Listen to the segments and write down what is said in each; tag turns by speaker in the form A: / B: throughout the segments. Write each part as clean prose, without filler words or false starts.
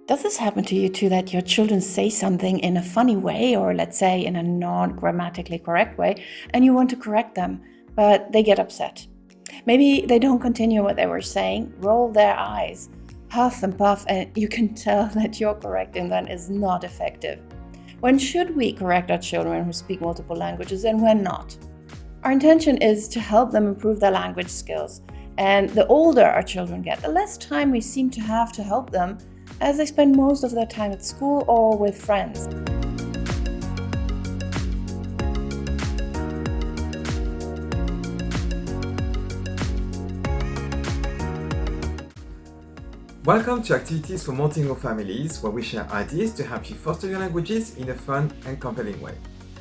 A: Does this happen to you too, that your children say something in a funny way, or let's say in a not grammatically correct way, and you want to correct them, but they get upset? Maybe they don't continue what they were saying, roll their eyes, huff and puff, and you can tell that your correcting them is not effective. When should we correct our children who speak multiple languages and when not? Our intention is to help them improve their language skills, and the older our children get, the less time we seem to have to help them, as they spend most of their time at school or with friends.
B: Welcome to Activities for Multilingual Families, where we share ideas to help you foster your languages in a fun and compelling way.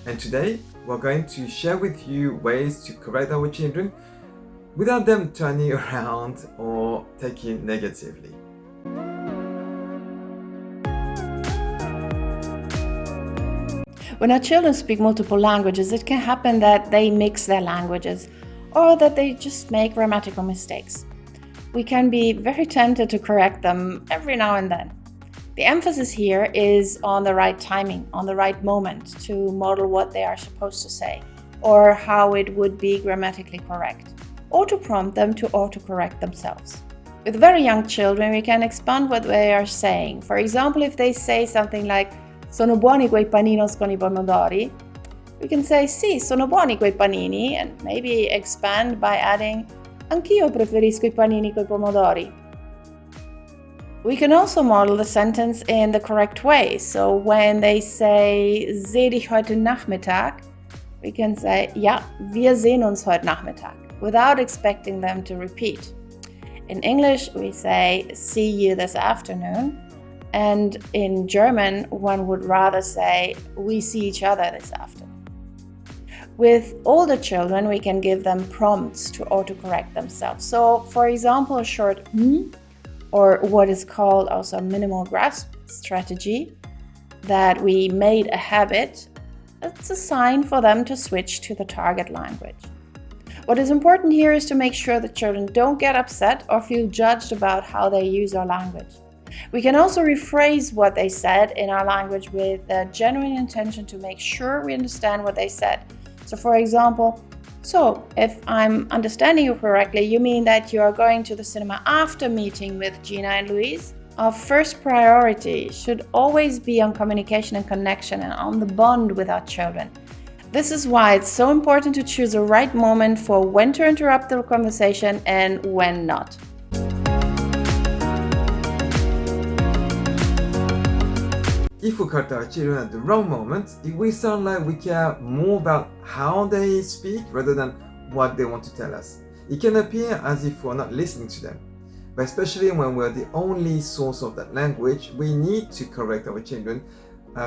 B: And today, we're going to share with you ways to correct our children without them turning around or taking negatively.
A: When our children speak multiple languages, it can happen that they mix their languages or that they just make grammatical mistakes. We can be very tempted to correct them every now and then. The emphasis here is on the right timing, on the right moment to model what they are supposed to say or how it would be grammatically correct, or to prompt them to autocorrect themselves. With very young children, we can expand what they are saying. For example, if they say something like "Sono buoni quei paninos con I pomodori," we can say "Sì, sono buoni quei panini," and maybe expand by adding "Anch'io preferisco I panini coi pomodori." We can also model the sentence in the correct way. So when they say "Seh dich heute Nachmittag," we can say "Ja, wir sehen uns heute Nachmittag," without expecting them to repeat. In English, we say "See you this afternoon." And in German, one would rather say "We see each other this afternoon." With older children, we can give them prompts to autocorrect themselves. So, for example, a short or what is called also minimal grasp strategy, that we made a habit, it's a sign for them to switch to the target language. What is important here is to make sure that children don't get upset or feel judged about how they use our language. We can also rephrase what they said in our language with a genuine intention to make sure we understand what they said. So, for example, "So, if I'm understanding you correctly, you mean that you are going to the cinema after meeting with Gina and Louise?" Our first priority should always be on communication and connection and on the bond with our children. This is why it's so important to choose the right moment for when to interrupt the conversation and when not.
B: If we correct our children at the wrong moment, it will sound like we care more about how they speak rather than what they want to tell us. It can appear as if we're not listening to them. But especially when we're the only source of that language, we need to correct our children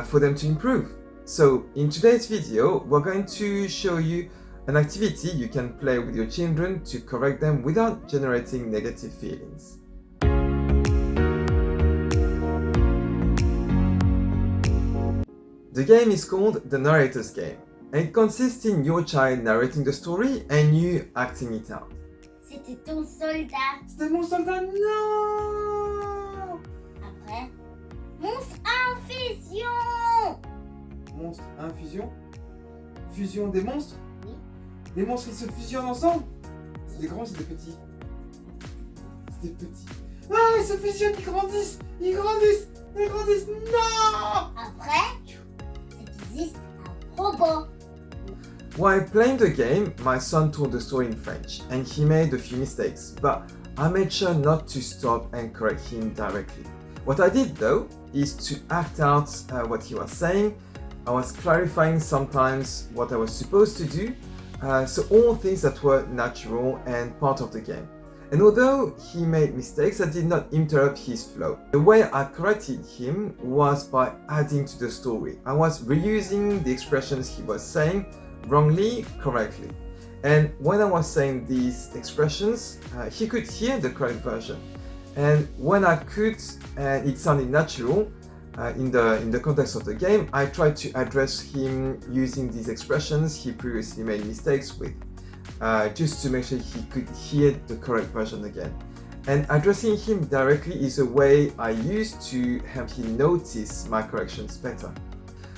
B: for them to improve. So in today's video, we're going to show you an activity you can play with your children to correct them without generating negative feelings. The game is called the Narrator's game, and it consists in your child narrating the story and you acting it out.
C: C'était ton soldat.
B: C'était mon soldat, non!
C: Après, monstre infusion.
B: Monstre, infusion? Fusion des monstres?
C: Oui.
B: Les monstres, ils se fusionnent ensemble? C'est des grands, c'est des petits? C'est des petits. Ah, ils se fusionnent, ils grandissent! Ils grandissent! Ils grandissent! Non!
C: Après, existe un robot.
B: While playing the game, my son told the story in French, and he made a few mistakes, but I made sure not to stop and correct him directly. What I did though, is to act out what he was saying. I was clarifying sometimes what I was supposed to do, so all things that were natural and part of the game. And although he made mistakes, I did not interrupt his flow. The way I corrected him was by adding to the story. I was reusing the expressions he was saying wrongly, correctly. And when I was saying these expressions, he could hear the correct version. And when I could, and it sounded natural, in the context of the game, I tried to address him using these expressions he previously made mistakes with. Just to make sure he could hear the correct version again. And addressing him directly is a way I use to help him notice my corrections better.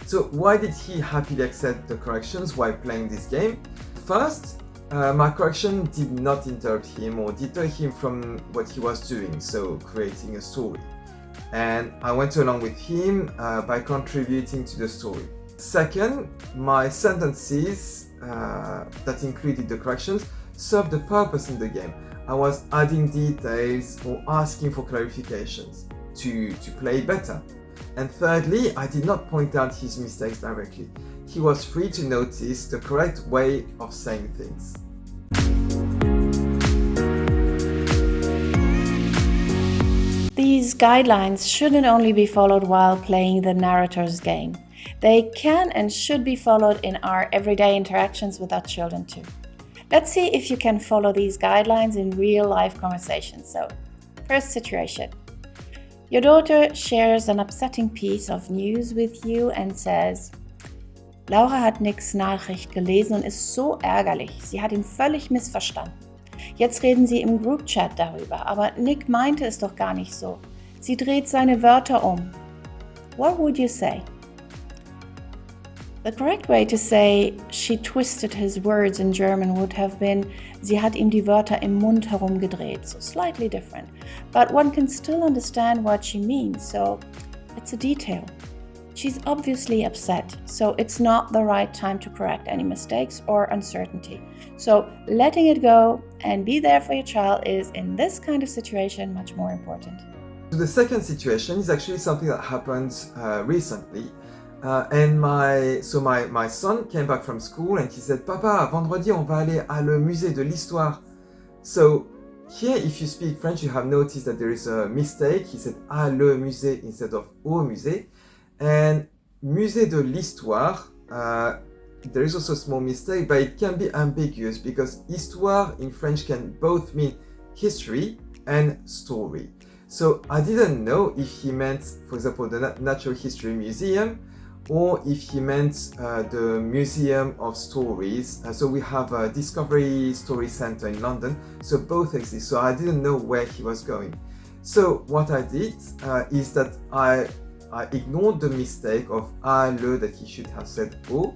B: So why did he happily accept the corrections while playing this game? First, my correction did not interrupt him or deter him from what he was doing, so creating a story. And I went along with him by contributing to the story. Second, my sentences that included the corrections served the purpose in the game. I was adding details or asking for clarifications to play better. And thirdly, I did not point out his mistakes directly. He was free to notice the correct way of saying things.
A: These guidelines shouldn't only be followed while playing the narrator's game. They can and should be followed in our everyday interactions with our children too. Let's see if you can follow these guidelines in real-life conversations. So, first situation. Your daughter shares an upsetting piece of news with you and says, Laura hat Nicks Nachricht gelesen und ist so ärgerlich. Sie hat ihn völlig missverstanden. Jetzt reden sie im Group-Chat darüber, aber Nick meinte es doch gar nicht so. Sie dreht seine Wörter um. What would you say? The correct way to say she twisted his words in German would have been sie hat ihm die Wörter im Mund herumgedreht, so slightly different. But one can still understand what she means, so it's a detail. She's obviously upset, so it's not the right time to correct any mistakes or uncertainty. So letting it go and be there for your child is, in this kind of situation, much more important.
B: The second situation is actually something that happened recently. And my son came back from school and he said, Papa, vendredi on va aller à le musée de l'histoire. So here, if you speak French, you have noticed that there is a mistake. He said à le musée instead of au musée. And musée de l'histoire, there is also a small mistake, but it can be ambiguous because histoire in French can both mean history and story. So I didn't know if he meant, for example, the Natural History Museum, or if he meant the Museum of Stories. So we have a Discovery Story Center in London, so both exist. So I didn't know where he was going. So what I did is that I ignored the mistake of le that he should have said au,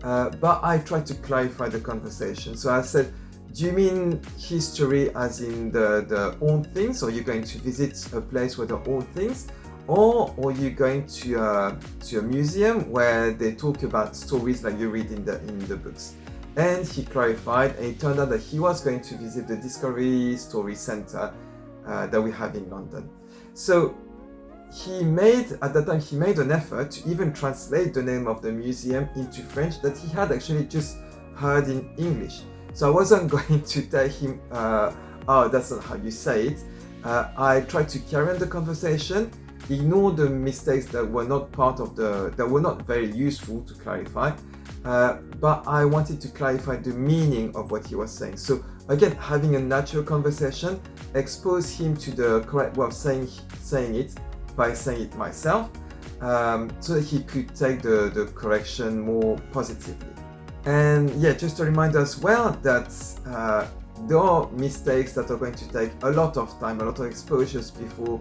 B: but I tried to clarify the conversation. So I said, do you mean history as in the old things, or you're going to visit a place where the old things? Or you're going to a museum where they talk about stories like you read in the books. And he clarified, and it turned out that he was going to visit the Discovery Story Center that we have in London. So at that time he made an effort to even translate the name of the museum into French that he had actually just heard in English. So I wasn't going to tell him, oh, that's not how you say it. I tried to carry on the conversation, ignore the mistakes that were not that were not very useful to clarify, but I wanted to clarify the meaning of what he was saying. So again, having a natural conversation, expose him to the correct way of saying it by saying it myself, so that he could take the correction more positively. And yeah, just to remind as well that there are mistakes that are going to take a lot of time, a lot of exposures before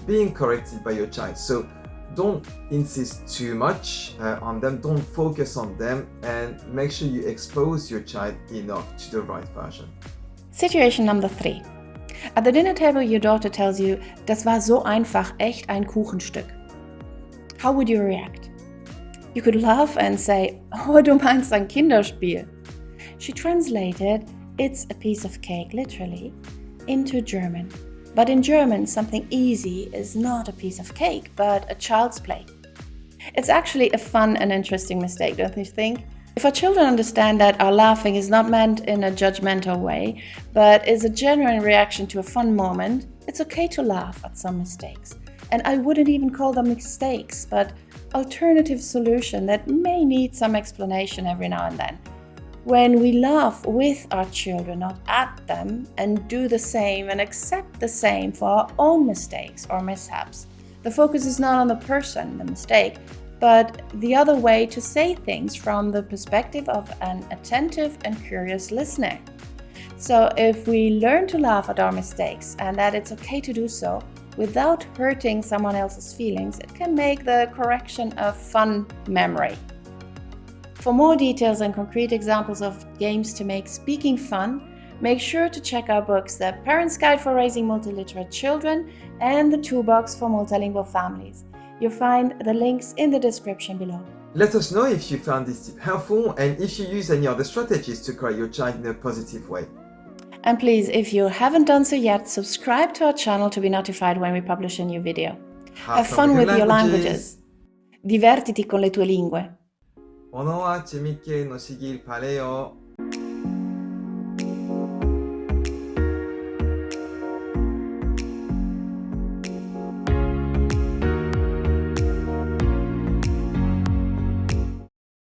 B: being corrected by your child. So don't insist too much on them, don't focus on them, and make sure you expose your child enough to the right version.
A: Situation number 3. At the dinner table, your daughter tells you, das war so einfach, echt ein Kuchenstück. How would you react? You could laugh and say, oh, du meinst ein Kinderspiel. She translated, it's a piece of cake, literally, into German. But in German, something easy is not a piece of cake, but a child's play. It's actually a fun and interesting mistake, don't you think? If our children understand that our laughing is not meant in a judgmental way, but is a genuine reaction to a fun moment, it's okay to laugh at some mistakes. And I wouldn't even call them mistakes, but alternative solution that may need some explanation every now and then. When we laugh with our children, not at them, and do the same and accept the same for our own mistakes or mishaps, the focus is not on the person, the mistake, but the other way to say things from the perspective of an attentive and curious listener. So, if we learn to laugh at our mistakes and that it's okay to do so without hurting someone else's feelings, it can make the correction a fun memory. For more details and concrete examples of games to make speaking fun, make sure to check our books, The Parent's Guide for Raising Multiliterate Children and The Toolbox for Multilingual Families. You'll find the links in the description below.
B: Let us know if you found this tip helpful and if you use any other strategies to correct your child in a positive way.
A: And please, if you haven't done so yet, subscribe to our channel to be notified when we publish a new video. Have fun with your languages. Divertiti con le tue lingue.
B: 언어와 재밌게 노시길 바래요.